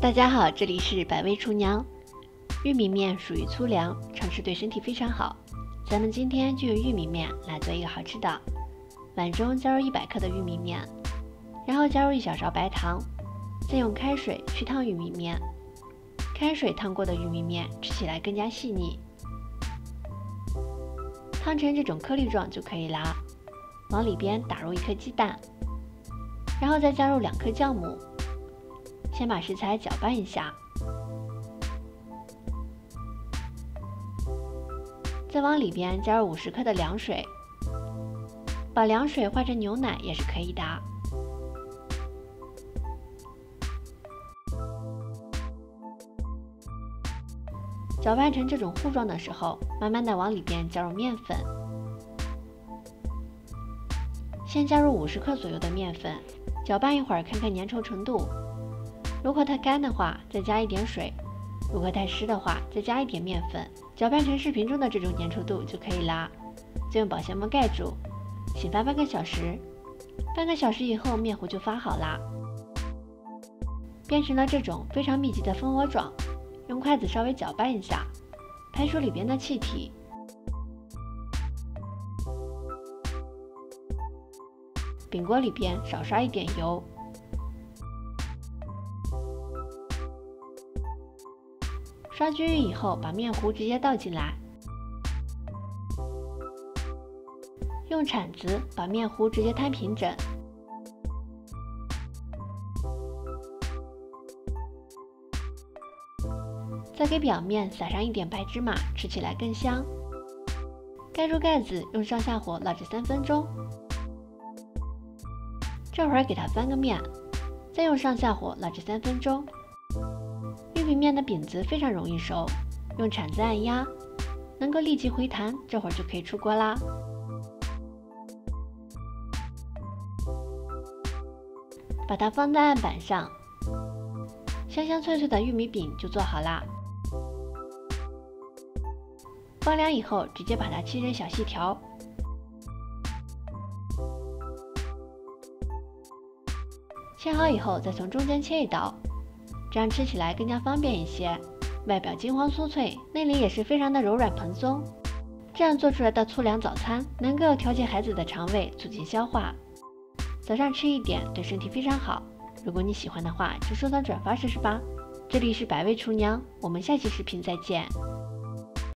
大家好，这里是百味厨娘。玉米面属于粗粮，常吃对身体非常好。咱们今天就用玉米面来做一个好吃的。碗中加入100克的玉米面，然后加入1小勺白糖，再用开水去烫玉米面。开水烫过的玉米面吃起来更加细腻，烫成这种颗粒状就可以啦。往里边打入1颗鸡蛋，然后再加入2颗酵母。先把食材搅拌一下，再往里边加入50克的凉水，把凉水换成牛奶也是可以的。搅拌成这种糊状的时候，慢慢的往里边加入面粉，先加入50克左右的面粉，搅拌一会儿看看粘稠程度。如果太干的话，再加一点水；如果太湿的话，再加一点面粉，搅拌成视频中的这种粘稠度就可以啦。再用保鲜膜盖住，醒发半个小时。半个小时以后，面糊就发好啦，变成了这种非常密集的蜂窝状。用筷子稍微搅拌一下，排出里边的气体。饼锅里边少刷一点油。刷均匀以后，把面糊直接倒进来，用铲子把面糊直接摊平整，再给表面撒上一点白芝麻，吃起来更香。盖住盖子，用上下火烙制3分钟。这会儿给它翻个面，再用上下火烙制3分钟。玉米面的饼子非常容易熟，用铲子按压，能够立即回弹，这会儿就可以出锅啦。把它放在案板上，香香脆脆的玉米饼就做好啦。放凉以后，直接把它切成小细条。切好以后，再从中间切一刀。这样吃起来更加方便一些，外表金黄酥脆，内里也是非常的柔软蓬松。这样做出来的粗粮早餐，能够调节孩子的肠胃，促进消化。早上吃一点，对身体非常好。如果你喜欢的话，就收藏转发试试吧。这里是百味厨娘，我们下期视频再见。